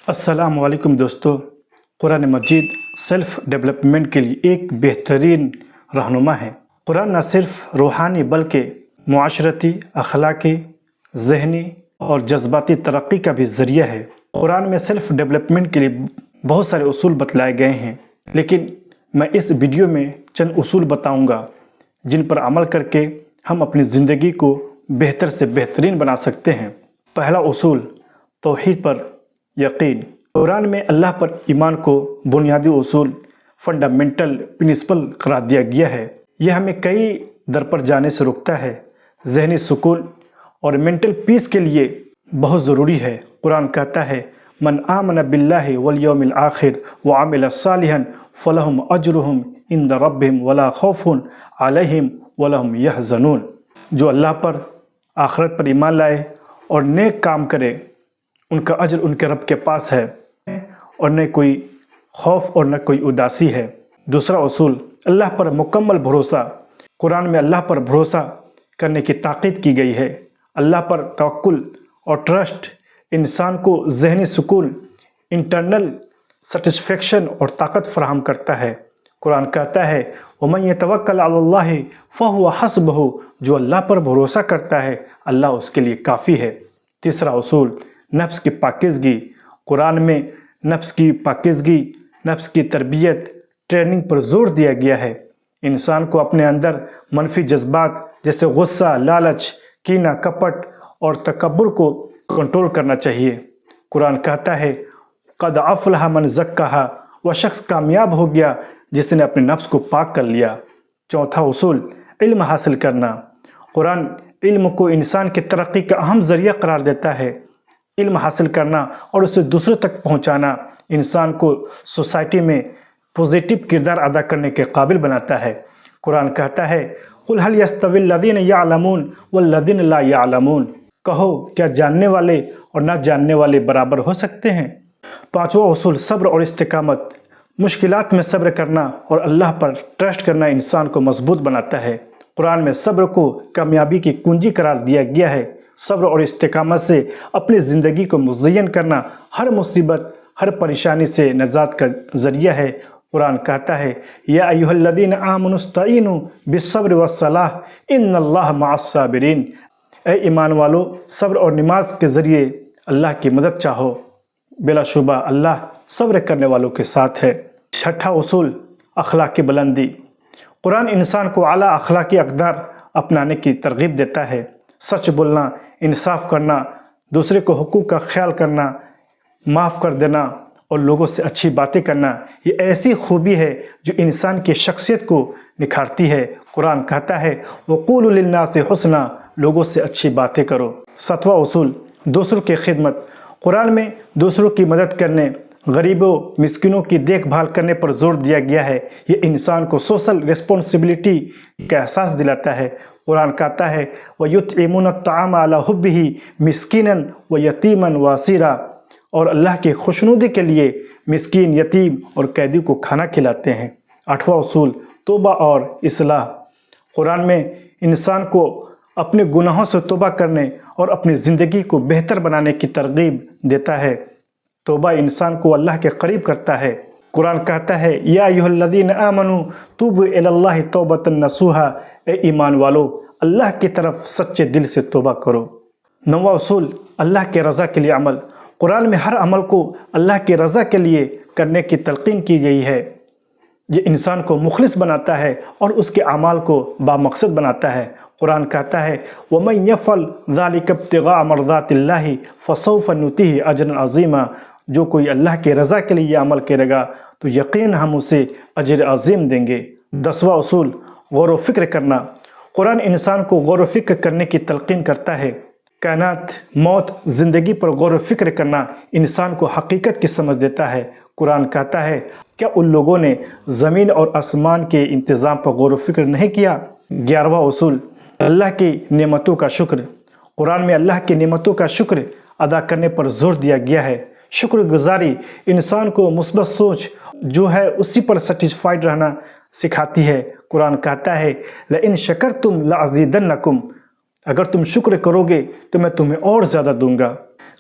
السلام علیکم دوستو، قرآن مجید سیلف ڈیولپمنٹ کے لیے ایک بہترین رہنما ہے۔ قرآن نہ صرف روحانی بلکہ معاشرتی، اخلاقی، ذہنی اور جذباتی ترقی کا بھی ذریعہ ہے۔ قرآن میں سیلف ڈیولپمنٹ کے لیے بہت سارے اصول بتلائے گئے ہیں، لیکن میں اس ویڈیو میں چند اصول بتاؤں گا جن پر عمل کر کے ہم اپنی زندگی کو بہتر سے بہترین بنا سکتے ہیں۔ پہلا اصول، توحید پر یقین۔ قرآن میں اللہ پر ایمان کو بنیادی اصول، فنڈامنٹل پرنسپل قرار دیا گیا ہے۔ یہ ہمیں کئی در پر جانے سے روکتا ہے، ذہنی سکون اور مینٹل پیس کے لیے بہت ضروری ہے۔ قرآن کہتا ہے، من آمن باللہ والیوم الآخر وعمل صالحا فلہم اجرہم عند ربہم ولا خوف علیہم ولا هم یحزنون۔ جو اللہ پر، آخرت پر ایمان لائے اور نیک کام کرے، ان کا اجر ان کے رب کے پاس ہے اور نہ کوئی خوف اور نہ کوئی اداسی ہے۔ دوسرا اصول، اللہ پر مکمل بھروسہ۔ قرآن میں اللہ پر بھروسہ کرنے کی تاکید کی گئی ہے۔ اللہ پر توکل اور ٹرسٹ انسان کو ذہنی سکون، انٹرنل سیٹسفیکشن اور طاقت فراہم کرتا ہے۔ قرآن کہتا ہے، وَمَن يَتَوَكَّلْ عَلَى اللَّهِ فَهُوَ حَسْبُهُ۔ جو اللہ پر بھروسہ کرتا ہے، اللہ اس کے لیے کافی ہے۔ تیسرا اصول، نفس کی پاکیزگی۔ قرآن میں نفس کی پاکیزگی، نفس کی تربیت، ٹریننگ پر زور دیا گیا ہے۔ انسان کو اپنے اندر منفی جذبات جیسے غصہ، لالچ، کینہ، کپٹ اور تکبر کو کنٹرول کرنا چاہیے۔ قرآن کہتا ہے، قد افلح من زکاہا۔ وہ شخص کامیاب ہو گیا جس نے اپنے نفس کو پاک کر لیا۔ چوتھا اصول، علم حاصل کرنا۔ قرآن علم کو انسان کی ترقی کا اہم ذریعہ قرار دیتا ہے۔ علم حاصل کرنا اور اسے دوسروں تک پہنچانا انسان کو سوسائٹی میں پوزیٹو کردار ادا کرنے کے قابل بناتا ہے۔ قرآن کہتا ہے، قُلْ هَلْ يَسْتَوِي الَّذِينَ يَعْلَمُونَ وَالَّذِينَ لَا يَعْلَمُونَ۔ کہو، کیا جاننے والے اور نہ جاننے والے برابر ہو سکتے ہیں؟ پانچواں اصول، صبر اور استقامت۔ مشکلات میں صبر کرنا اور اللہ پر ٹرسٹ کرنا انسان کو مضبوط بناتا ہے۔ قرآن میں صبر کو کامیابی کی کنجی قرار دیا گیا ہے۔ صبر اور استقامت سے اپنی زندگی کو مزین کرنا ہر مصیبت، ہر پریشانی سے نجات کا ذریعہ ہے۔ قرآن کہتا ہے، یا ایھا الذین آمنوا استعینوا بالصبر والصلاۃ ان اللہ مع الصابرین۔ اے ایمان والو، صبر اور نماز کے ذریعے اللہ کی مدد چاہو، بلا شبہ اللہ صبر کرنے والوں کے ساتھ ہے۔ چھٹا اصول، اخلاقی بلندی۔ قرآن انسان کو اعلیٰ اخلاقی اقدار اپنانے کی ترغیب دیتا ہے۔ سچ بولنا، انصاف کرنا، دوسرے کو حقوق کا خیال کرنا، معاف کر دینا اور لوگوں سے اچھی باتیں کرنا، یہ ایسی خوبی ہے جو انسان کی شخصیت کو نکھارتی ہے۔ قرآن کہتا ہے، وَقُولُوا لِلنَّاسِ حُسْنًا۔ لوگوں سے اچھی باتیں کرو۔ ساتواں اصول، دوسروں کی خدمت۔ قرآن میں دوسروں کی مدد کرنے، غریبوں، مسکینوں کی دیکھ بھال کرنے پر زور دیا گیا ہے۔ یہ انسان کو سوشل ریسپانسبلٹی کا احساس دلاتا ہے۔ قرآن کہتا ہے، وَيُطْعِمُونَ الطَّعَامَ عَلَىٰ حُبِّهِ مِسْكِينًا وَيَتِيمًا وَأَسِيرًا۔ اور اللہ کی خوشنودی کے لیے مسکین، یتیم اور قیدی کو کھانا کھلاتے ہیں۔ آٹھواں اصول، توبہ اور اصلاح۔ قرآن میں انسان کو اپنے گناہوں سے توبہ کرنے اور اپنی زندگی کو بہتر بنانے کی ترغیب دیتا ہے۔ توبہ انسان کو اللہ کے قریب کرتا ہے۔ قرآن کہتا ہے، یا ایھا الذین آمنوا توبوا الی اللہ توبۃ نصوحا۔ اے ایمان والو، اللہ کی طرف سچے دل سے توبہ کرو۔ نواں اصول، اللہ کے رضا کے لیے عمل۔ قرآن میں ہر عمل کو اللہ کی رضا کے لیے کرنے کی تلقین کی گئی ہے۔ یہ انسان کو مخلص بناتا ہے اور اس کے اعمال کو بامقصد بناتا ہے۔ قرآن کہتا ہے، وَمَن يَفْعَلْ ذَلِكَ ابْتِغَاءَ مَرْضَاتِ اللَّهِ فَسَوْفَ نُؤْتِيهِ أَجْرًا عَظِيمًا۔ جو کوئی اللہ کے رضا کے لیے یہ عمل کرے گا تو یقیناً ہم اسے اجر عظیم دیں گے۔ دسواں اصول، غور و فکر کرنا۔ قرآن انسان کو غور و فکر کرنے کی تلقین کرتا ہے۔ کائنات، موت، زندگی پر غور و فکر کرنا انسان کو حقیقت کی سمجھ دیتا ہے۔ قرآن کہتا ہے، کیا ان لوگوں نے زمین اور آسمان کے انتظام پر غور و فکر نہیں کیا؟ گیارہواں اصول، اللہ کی نعمتوں کا شکر۔ قرآن میں اللہ کی نعمتوں کا شکر ادا کرنے پر زور دیا گیا ہے۔ شکر گزاری انسان کو مثبت سوچ جو ہے اسی پر سیٹسفائیڈ رہنا سکھاتی ہے۔ قرآن کہتا ہے، لَإِن شَكَرْتُمْ لَأَزِيدَنَّكُمْ۔ اگر تم شکر کرو گے تو میں تمہیں اور زیادہ دوں گا۔